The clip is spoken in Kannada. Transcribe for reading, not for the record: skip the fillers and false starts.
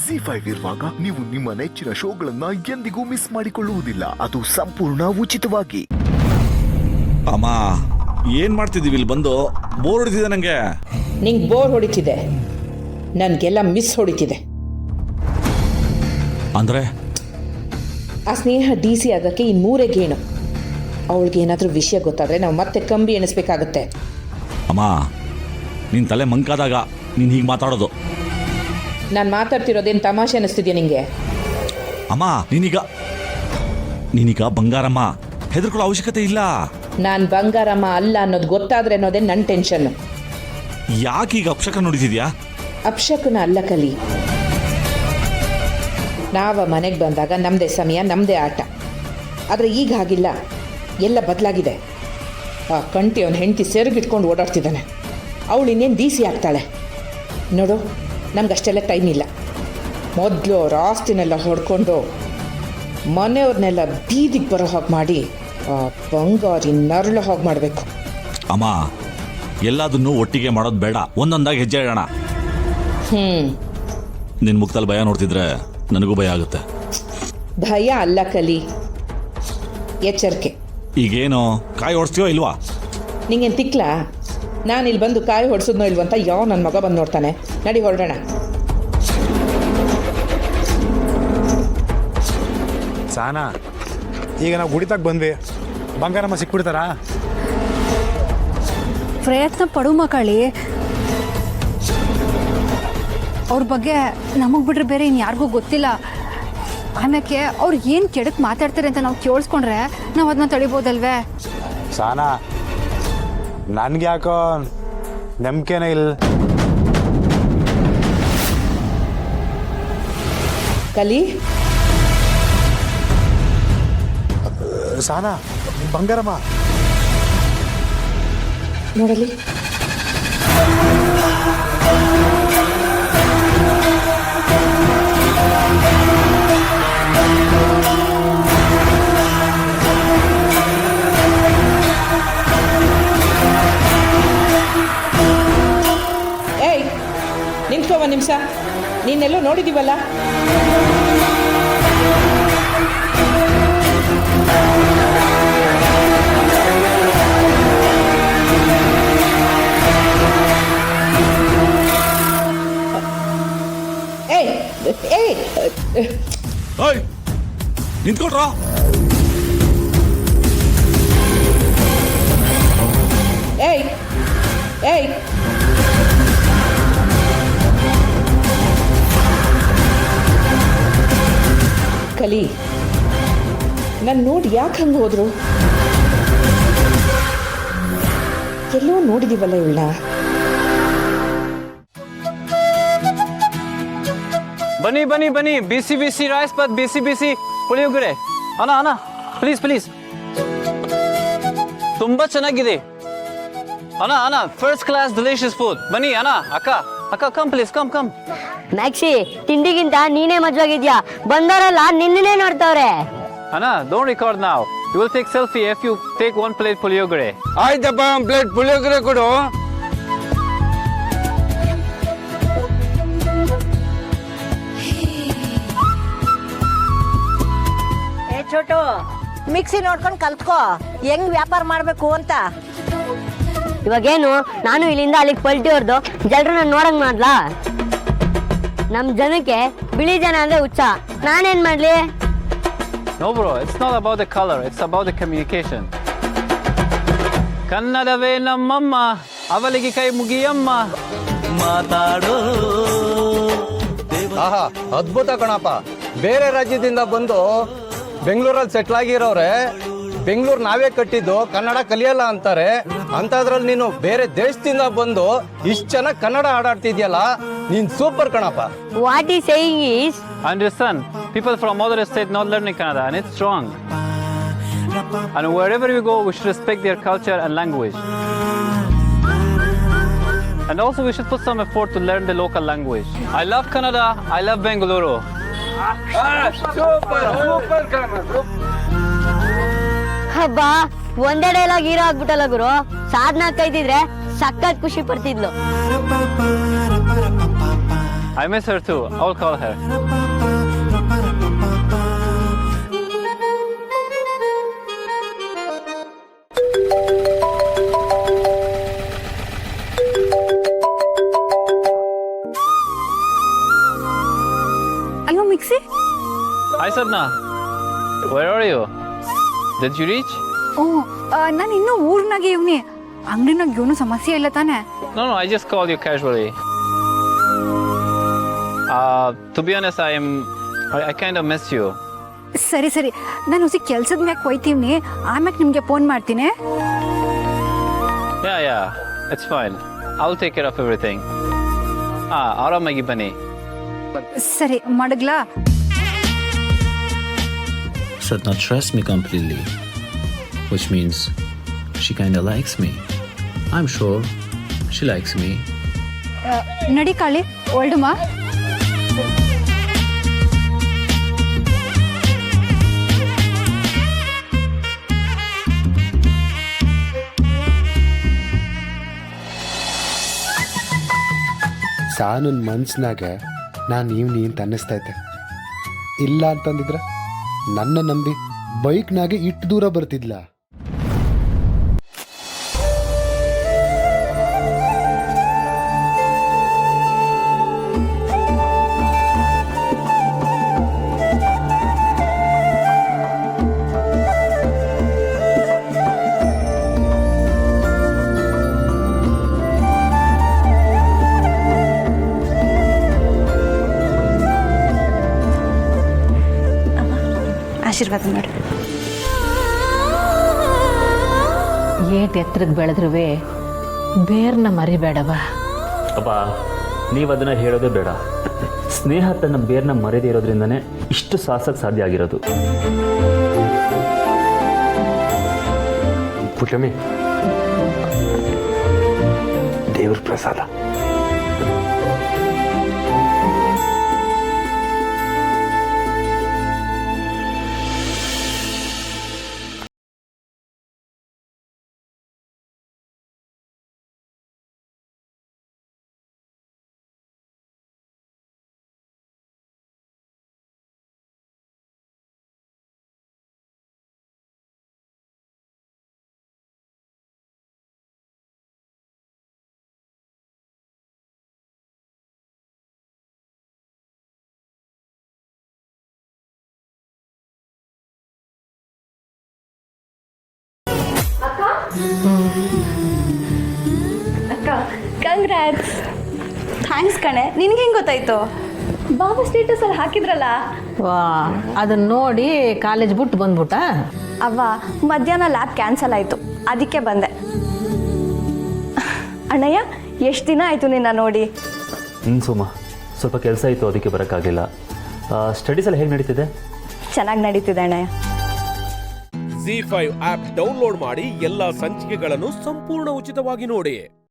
ZEE5 ಇರುವಾಗ ನೀವು ನಿಮ್ಮ ನೆಚ್ಚಿನ ಶೋಗಳನ್ನ ಎಂದಿಗೂ ಮಿಸ್ ಮಾಡಿಕೊಳ್ಳುವುದಿಲ್ಲ. ಅದು ಸಂಪೂರ್ಣ ಉಚಿತವಾಗಿ. ಅಮ್ಮ ಏನ್ ಮಾಡ್ತಿದೀವಿ ಇಲ್ಲಿ ಬಂದು? ಬೋರ್ ಹೊಡಿತಿದೆ ನಂಗೆ. ನಿಂಗೆ ಬೋರ್ ಹೊಡಿತಿದೆ, ನನಗೆಲ್ಲ ಮಿಸ್ ಹೊಡಿತಿದೆ. ಅಂದ್ರೆ ಆ ಸ್ನೇಹ DC ಆಗೋಕ್ಕೆ ಈ 3 ಗೇಣು. ಅವಳಿಗೆ ಏನಾದರೂ ವಿಷಯ ಗೊತ್ತಾದರೆ ನಾವು ಮತ್ತೆ ಕಂಬಿ ಎಣಿಸ್ಬೇಕಾಗತ್ತೆ. ಅಮ್ಮ ನಿನ್ ತಲೆ ಮಂಕಾದಾಗ ನೀನ್ ಹೀಗೆ ಮಾತಾಡೋದು. ನಾನು ಮಾತಾಡ್ತಿರೋದೇನು ತಮಾಷೆ ಅನ್ನಿಸ್ತಿದ್ಯಾ ನಿಂಗೆ? ಅಮ್ಮ ನೀನೀಗ ಬಂಗಾರಮ್ಮ, ಹೆದರ್ಕೊಳ್ಳೋ ಅವಶ್ಯಕತೆ ಇಲ್ಲ. ನಾನು ಬಂಗಾರಮ್ಮ ಅಲ್ಲ ಅನ್ನೋದು ಗೊತ್ತಾದ್ರೆ ಅನ್ನೋದೇ ನನ್ನ ಟೆನ್ಷನ್ನು. ಯಾಕೀಗ ಅಪ್ಶಕ ನೋಡಿದ್ಯಾ? ಅಪ್ಶಕನ ಅಲ್ಲ ಕಲಿ. ನಾವು ಮನೆಗೆ ಬಂದಾಗ ನಮ್ಮದೇ ಸಮಯ, ನಮ್ಮದೇ ಆಟ. ಆದರೆ ಈಗ ಹಾಗಿಲ್ಲ, ಎಲ್ಲ ಬದಲಾಗಿದೆ. ಆ ಕಂಟಿ ಅವನ ಹೆಂಡತಿ ಸೆರಗಿಟ್ಕೊಂಡು ಓಡಾಡ್ತಿದ್ದಾನೆ. ಅವಳು ಇನ್ನೇನು DC ಆಗ್ತಾಳೆ ನೋಡು. ನಮ್ಗಷ್ಟೆಲ್ಲ ಟೈಮ್ ಇಲ್ಲ. ಮೊದಲು ಅವ್ರ ಆಸ್ತಿನೆಲ್ಲ ಹೊಡ್ಕೊಂಡು ಮನೆಯವ್ರನ್ನೆಲ್ಲ ಬೀದಿಗೆ ಬರೋ ಹಾಗೆ ಮಾಡಿ ಆ ಬಂಗಾರಿ ನರಳು ಹಾಗೆ ಮಾಡಬೇಕು. ಅಮ್ಮ ಎಲ್ಲದನ್ನು ಒಟ್ಟಿಗೆ ಮಾಡೋದು ಬೇಡ, ಒಂದೊಂದಾಗಿ ಹೆಜ್ಜೆ ಇಡೋಣ. ನಿನ್ನ ಮುಖದಲ್ಲಿ ಭಯ ನೋಡ್ತಿದ್ರೆ ನನಗೂ ಭಯ ಆಗುತ್ತೆ. ಭಯ ಅಲ್ಲ ಕಲಿ, ಎಚ್ಚರಿಕೆ. ಈಗೇನು ಕಾಯಿ ಓಡಿಸ್ತೀವೋ ಇಲ್ವಾ? ನಿಂಗೇನು ತಿಕ್ಲಾ? ನಾನು ಇಲ್ಲಿ ಬಂದು ಕಾಯಿ ಹೊಡ್ಸಿದ್ನೋ ಇಲ್ವಂತ ಯಾವ ನನ್ನ ಮಗ ಬಂದು ನೋಡ್ತಾನೆ. ನಡಿ ಹೊರಡೋಣ. ಸಾನಾ, ಈಗ ನಾವು ಗುಡಿತಾಗ ಬಂದ್ವಿ, ಬಂಗಾರಮ್ಮ ಸಿಕ್ಬಿಡ್ತಾರಾ? ಪ್ರಯತ್ನ ಪಡು ಮಕ್ಕಳಿ. ಅವ್ರ ಬಗ್ಗೆ ನಮಗೆ ಬಿಟ್ರೆ ಬೇರೆ ಇನ್ನು ಯಾರಿಗೂ ಗೊತ್ತಿಲ್ಲ. ಆಮ್ಯಾಕೆ ಅವ್ರು ಏನು ಕೆಡಕ್ಕೆ ಮಾತಾಡ್ತಾರೆ ಅಂತ ನಾವು ಕೇಳಿಸ್ಕೊಂಡ್ರೆ ನಾವು ಅದನ್ನ ತಡಿಬೋದಲ್ವೇ? ಸಾನಾ, ನನ್ಗೆ ಯಾಕೋ ನಂಬಿಕೆನೇ ಇಲ್ಲ. ಕಲಿ, ಸಾನಾ, ಬಂಗಾರಮ್ಮ ನೋಡಲಿ. ಏಯ್ ನಿಂತ್ಕೋ ಒಂದು ನಿಮಿಷ. ನೀನೆಲ್ಲೋ ನೋಡಿದೀವಲ್ಲ. ಏಯ್ ಏಯ್ ನಿಂತ್ಕೊಳ್ರ. ಏಯ್ ಏಯ್ ಕಲಿ, ನಾನು ನೋಡಿ ಯಾಕೆ ಹಂಗೆ ಹೋದ್ರು? ಎಲ್ಲೋ ನೋಡಿದೀವಲ್ಲ ಇವಳನ್ನ. ಬನ್ನಿ ಬನ್ನಿ ಬನ್ನಿ, ಬಿಸಿ ಬಿಸಿ ರೈಸ್ ಬಾತ್, ಬಿಸಿ ಬಿಸಿ ಪುಳಿಯೋಗರೆ. ಅಣ್ಣ ಪ್ಲೀಸ್ ಪ್ಲೀಸ್, ತುಂಬಾ ಚೆನ್ನಾಗಿದೆ ಅಣ್ಣ. First class delicious food. ಬನ್ನಿ ಅಣ್ಣ. ಅಕ್ಕ ಕಮ್ ಪ್ಲೀಸ್, ಕಮ್. ಮ್ಯಾಕ್ಸಿ, ತಿಂಡಿಗಿಂತ ನೀನೇ ಮಜವಾಗಿದ್ಯಾ. ಬಂದವರಲ್ಲ ನಿನ್ನೇ ನೋಡ್ತಾವ್ರೆ. ಅಣ್ಣ ಡೋಂಟ್ ರೆಕಾರ್ಡ್ ನಾವ್. You will take selfie if you take 1 plate puliyogare. ಆಯ್ತಪ್ಪ, 1 ಪ್ಲೇಟ್ ಪುಳಿಯೋಗರೆ ಕೊಡು. ಚೋಟು, ಮಿಕ್ಸಿ ನೋಡ್ಕೊಂಡು ಕಲ್ತ್ಕೋ ಹೆಂಗ್ ವ್ಯಾಪಾರ ಮಾಡ್ಬೇಕು ಅಂತ. ಇವಾಗೇನು ನಾನು ಇಲ್ಲಿಂದ ಅಲ್ಲಿಗೆ ಪಲ್ಟಿ ಹೊಡೆದು ಜನರನ್ನ ನೋಡಂಗ್ ಮಾಡ್ಲಾ? ನಮ್ ಜನಕ್ಕೆ ಬಿಳಿ ಜನ ಅಂದ್ರೆ ಹುಚ್ಚ. ನಾನೇನ್ ಮಾಡ್ಲಿ? No bro, it's not about the color, it's about the communication. ಕನ್ನಡವೇ ನಮ್ಮಮ್ಮ, ಅವಳಿಗೆ ಕೈ ಮುಗಿಯಮ್ಮ. ಮಾತಾಡೋ. ಆಹಾ, ಅದ್ಭುತ ಕಣಪ್ಪ. ಬೇರೆ ರಾಜ್ಯದಿಂದ ಬಂದು ಬೆಂಗಳೂರಲ್ಲಿ ಸೆಟ್ಲ್ ಆಗಿರೋರೆ ಬೆಂಗಳೂರು ನಾವೇ ಕಟ್ಟಿದ್ದು, ಕನ್ನಡ ಕಲಿಯಲ್ಲ ಅಂತಾರೆ. ಅಂತದ್ರಲ್ಲಿ ನೀನು ಬೇರೆ ದೇಶದಿಂದ ಬಂದು ಇಷ್ಟು ಚೆನ್ನಾಗಿ ಕನ್ನಡ ಹಾಡಾಡ್ತಿದ್ಯಲ್ಲ, ನೀನ್ ಸೂಪರ್ ಕಣಪ್ಪ. What is saying is, Understand, people from other state not learning Kannada and it's wrong. And wherever we go, we should respect their culture and language. And also we should put some effort to learn the local language. I love Kannada, I love Bengaluru. Super ಕಣಪ್ಪ. ಹಬ್ಬ ಒಂದೇ ಡೈಲಾಗ್ ಹೀರೋ ಆಗ್ಬಿಟ್ಟಲ್ಲ ಗುರು. ಸಾಧನ ಕೈದಿದ್ರೆ ಸಖತ್ ಖುಷಿ ಪಡ್ತಿದ್ಲು. I miss her too. I'll call her. ಅಲ್ವಾ mixie? Hi Sadna. Where are you? Did you reach? ಓ ನಾನು ಇನ್ನೂ ಊರ್ನಾಗೆ ಇವ್ನಿ. ಅಂಗಡಿನಾಗ ಇವನು ಸಮಸ್ಯೆ ಇಲ್ಲ ತಾನೆ? No, I just called you casually. To be honest, I kind of miss you. ಸರಿ ಸರಿ, ನಾನು ಹೊಸ ಕೆಲ್ಸದ ಮ್ಯಾಕ್ ಹೋಯ್ತೀವ್ನಿ, ಆಮ್ಯಾಕ್ ನಿಮಗೆ ಫೋನ್ ಮಾಡ್ತೀನಿ. Yeah, it's fine. I'll take care of everything. ಆರಾಮಾಗಿ ಬನ್ನಿ. ಸರಿ, ಮಡಗ್ಲಾ? Sadna trusts me completely, which means she kinda likes me. I'm sure she likes me. ನಡಿ ಕಾಳಿ, ಒಳ್ಡುಮ. ಸಾನನ್ ಮನ್ಸ್ನಾಗ ನಾನು ನೀ ಅಂತ ಅನ್ನಿಸ್ತೈತೆ. ಇಲ್ಲ ಅಂತಂದಿದ್ರೆ ನನ್ನ ನಂಬಿ ಬೈಕ್ನಾಗೆ ಇಟ್ಟು ದೂರ ಬರ್ತಿದ್ಲ. ಆಶೀರ್ವಾದ ಮಾಡು. ಏಟ್ ಎತ್ತರಕ್ಕೆ ಬೆಳೆದ್ರೂ ಬೇರ್ನ ಮರಿಬೇಡವ. ಅಪ್ಪ, ನೀವು ಅದನ್ನು ಹೇಳೋದೇ ಬೇಡ. ಸ್ನೇಹ ತನ್ನ ಬೇರ್ನ ಮರೆಯದೇ ಇರೋದ್ರಿಂದನೇ ಇಷ್ಟು ಸಾಸಕ್ಕೆ ಸಾಧ್ಯ ಆಗಿರೋದು. ಪುಟ್ಟಮ್ಮಿ, ದೇವ್ರ ಪ್ರಸಾದ. ಅಕ್ಕ, ಕಂಗ್ರಾಟ್ಸ್. ಥ್ಯಾಂಕ್ಸ್ ಕಣೆ. ನಿನ್ಗೆ ಹೆಂಗೆ ಗೊತ್ತಾಯ್ತು? ಬಾಬಾ ಸ್ಟೇಟಸಲ್ಲಿ ಹಾಕಿದ್ರಲ್ಲ. ವಾ, ಅದನ್ನ ನೋಡಿ ಕಾಲೇಜ್ ಬಿಟ್ಟು ಬಂದ್ಬಿಟ್ಟ. ಅವ್ವ, ಮಧ್ಯಾಹ್ನ ಲ್ಯಾಬ್ ಕ್ಯಾನ್ಸಲ್ ಆಯಿತು, ಅದಕ್ಕೆ ಬಂದೆ. ಅಣ್ಣಯ್ಯ, ಎಷ್ಟು ದಿನ ಆಯಿತು ನಿನ್ನ ನೋಡಿ? ಸುಮ, ಸ್ವಲ್ಪ ಕೆಲಸ ಇತ್ತು, ಅದಕ್ಕೆ ಬರೋಕ್ಕಾಗಲಿಲ್ಲ. ಸ್ಟಡೀಸ್ ಎಲ್ಲ ಹೇಗೆ ನಡೀತಿದೆ? ಚೆನ್ನಾಗಿ ನಡೀತಿದೆ ಅಣ್ಣಯ್ಯ. Z5 ಆಪ್ ಡೌನ್ಲೋಡ್ ಮಾಡಿ ಎಲ್ಲಾ ಸಂಚಿಕೆಗಳನ್ನು ಸಂಪೂರ್ಣ ಉಚಿತವಾಗಿ ನೋಡಿ.